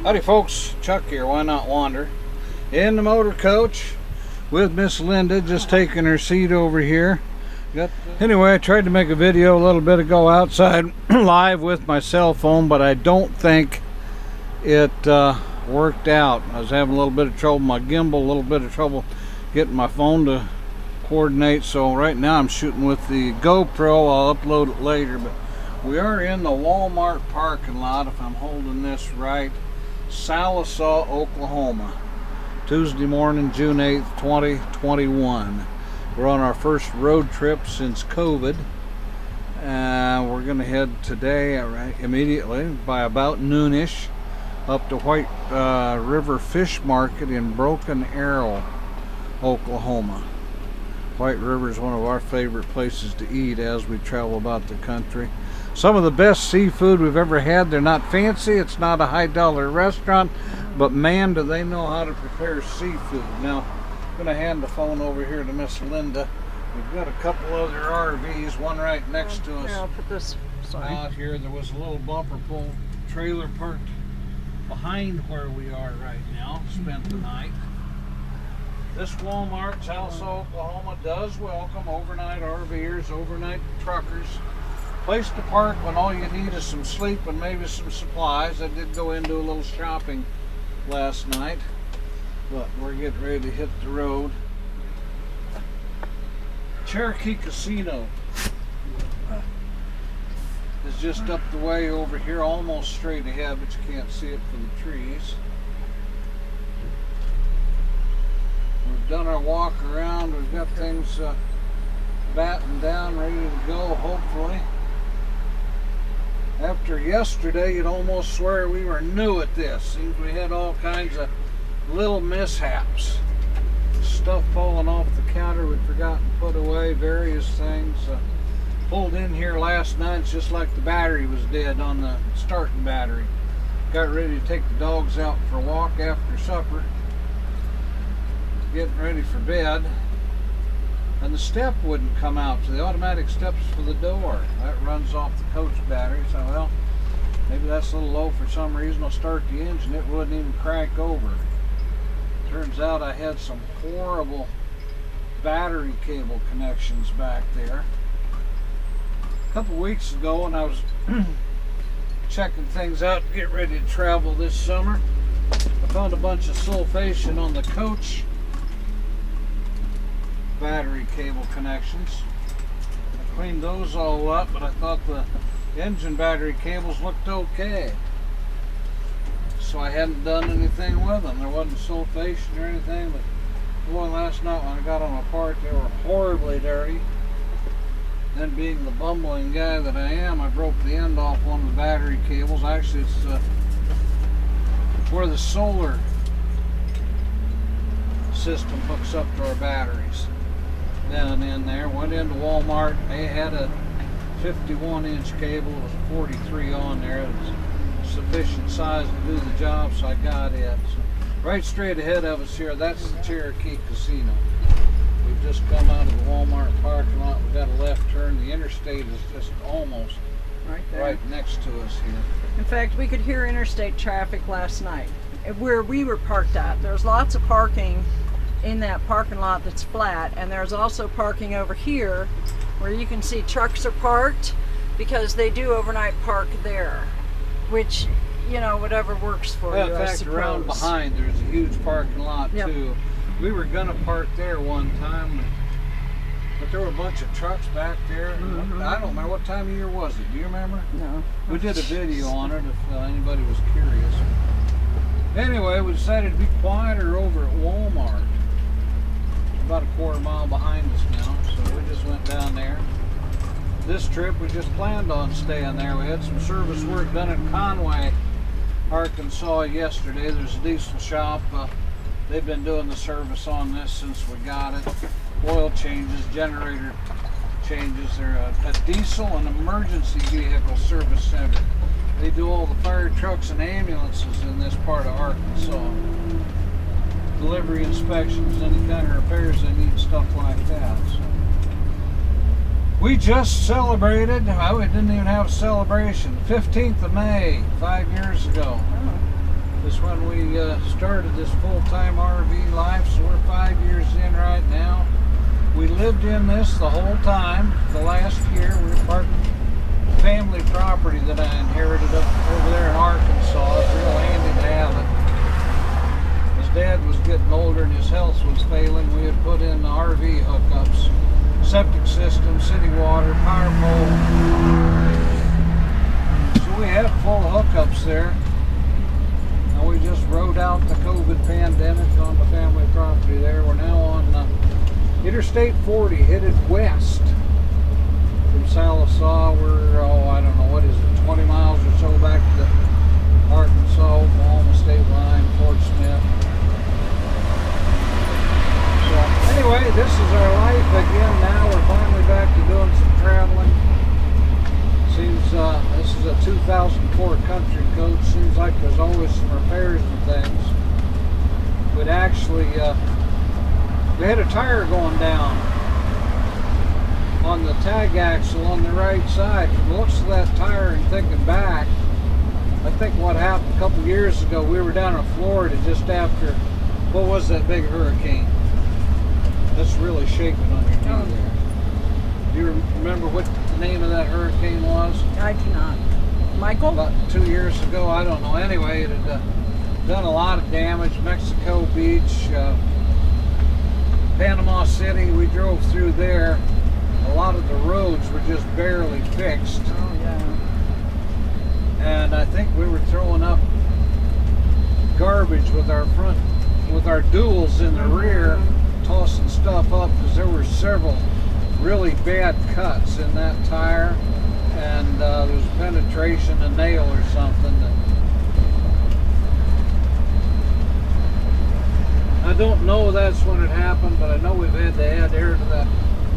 Howdy folks, Chuck here, Wynot Wander, in the motor coach with Miss Linda, just taking her seat over here. Anyway, I tried to make a video a little bit ago outside live with my cell phone, but I don't think it worked out. I was having a little bit of trouble with my gimbal, a little bit of trouble getting my phone to coordinate, so right now I'm shooting with the GoPro. I'll upload it later, but we are in the Walmart parking lot, if I'm holding this right. Salisaw, Oklahoma, Tuesday morning, June 8th, 2021. We're on our first road trip since COVID. We're going to head today immediately by about noonish up to White River Fish Market in Broken Arrow, Oklahoma. White River is one of our favorite places to eat as we travel about the country. Some of the best seafood we've ever had. They're not fancy, it's not a high-dollar restaurant, but man, do they know how to prepare seafood. Now, I'm going to hand the phone over here to Miss Linda. We've got a couple other RVs, one right next to us. I'll put this out here. There was a little bumper pull trailer parked behind where we are right now, spent the night. This Walmart, Salisaw, Oklahoma, does welcome overnight RVers, overnight truckers. Place to park when all you need is some sleep and maybe some supplies. I did go into a little shopping last night, but we're getting ready to hit the road. Cherokee Casino is just up the way over here, almost straight ahead, but you can't see it for the trees. We've done our walk around. We've got things battened down, ready to go, hopefully. After yesterday, you'd almost swear we were new at this. Seems we had all kinds of little mishaps. Stuff falling off the counter we'd forgotten to put away, various things. Pulled in here last night, it's just like the battery was dead on the starting battery. Got ready to take the dogs out for a walk after supper. Getting ready for bed. And the step wouldn't come out, so the automatic steps for the door. That runs off the coach battery, so well, maybe that's a little low for some reason. I'll start the engine, it wouldn't even crank over. Turns out I had some horrible battery cable connections back there. A couple weeks ago when I was checking things out to get ready to travel this summer, I found a bunch of sulfation on the coach battery cable connections. I cleaned those all up, but I thought the engine battery cables looked okay, so I hadn't done anything with them. There wasn't sulfation or anything, but boy, last night when I got them apart, they were horribly dirty. Then, being the bumbling guy that I am, I broke the end off one of the battery cables. Actually, it's where the solar system hooks up to our batteries. Down in there, went into Walmart. They had a 51-inch cable. It was a 43 on there. It was sufficient size to do the job, so I got it. So right straight ahead of us here, that's the Cherokee Casino. We've just come out of the Walmart parking lot. We've got a left turn. The Interstate is just almost right there, right next to us here. In fact, we could hear interstate traffic last night where we were parked at. There's lots of parking in that parking lot that's flat, and there's also parking over here where you can see trucks are parked because they do overnight park there, which, you know, whatever works for you, In fact, around behind there's a huge parking lot too. We were gonna park there one time, but there were a bunch of trucks back there. I don't remember what time of year was it. Do you remember? No. We did a video on it if anybody was curious. Anyway, we decided to be quieter over at Walmart. About a quarter mile behind us now, so we just went down there. This trip we just planned on staying there. We had some service work done in Conway, Arkansas yesterday. There's a diesel shop. They've been doing the service on this since we got it. Oil changes, generator changes. They're a diesel and emergency vehicle service center. They do all the fire trucks and ambulances in this part of Arkansas. Delivery inspections, any kind of repairs they need, stuff like that. So we just celebrated, well, we didn't even have a celebration, 15th of May, 5 years ago. This when we started this full-time RV life, so we're 5 years in right now. We lived in this the whole time. The last year we were part of family property that I inherited up over there in Arkansas. It's real handy to have it. His dad was getting older and his health was failing. We had put in the RV hookups, septic system, city water, power pole. So we had full hookups there. Now we just rode out the COVID pandemic on the family property there. We're now on Interstate 40 headed west from Salisaw. We're, I don't know, what is it, 20 miles or so back to the Arkansas, Oklahoma state line, Fort Smith. So anyway, this is our life again now. We're finally back to doing some traveling. Seems this is a 2004 country coach. Seems like there's always some repairs and things. But actually, we had a tire going down on the tag axle on the right side. From the looks of that tire and thinking back, I think what happened a couple years ago, we were down in Florida just after, what was that big hurricane? That's really shaking underneath there. Do you remember what the name of that hurricane was? I do not. Michael? About 2 years ago, I don't know. Anyway, it had done a lot of damage. Mexico Beach, Panama City, we drove through there. A lot of the roads were just barely fixed. Oh, yeah. And I think we were throwing up garbage with our duals in the rear, tossing stuff up because there were several really bad cuts in that tire, and there was penetration, a nail or something. I don't know that's when it happened, but I know we've had to add air to that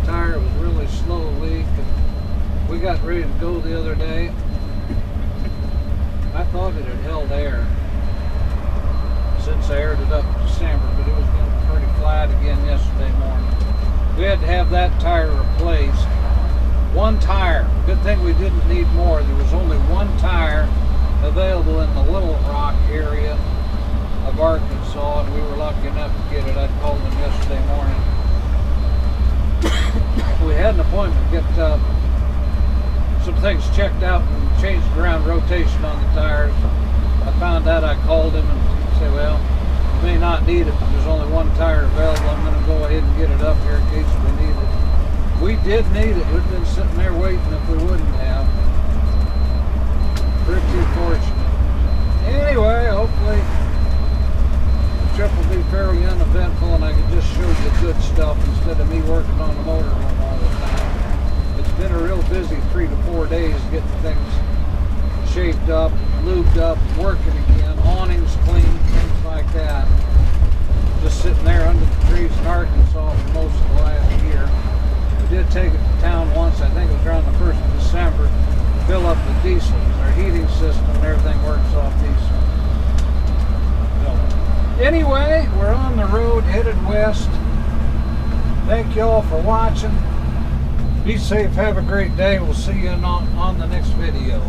tire. It was really slow leak, and we got ready to go the other day. I thought it had held air since I aired it up in December, but it was getting pretty flat again yesterday morning. We had to have that tire replaced. One tire. Good thing we didn't need more. There was only one tire available in the Little Rock area of Arkansas, and we were lucky enough to get it. I called them yesterday morning. We had an appointment to get some things checked out and changed around rotation on the tires. I found out, I called him and he said, well, you may not need it, but there's only one tire available. I'm going to go ahead and get it up here in case we need it. We did need it. We've been sitting there waiting if we wouldn't have. Pretty fortunate. Anyway, hopefully the trip will be fairly uneventful and I can just show you good stuff instead of me working on the motorhome all the time. It's been a real busy 3 to 4 days getting things shaped up, lubed up, working again, awnings clean, things like that. Just sitting there under the trees in Arkansas for most of the last year. We did take it to town once, I think it was around the 1st of December, fill up the diesel. Our heating system and everything works off diesel. So, anyway, we're on the road headed west. Thank you all for watching. Be safe, have a great day. We'll see you on the next video.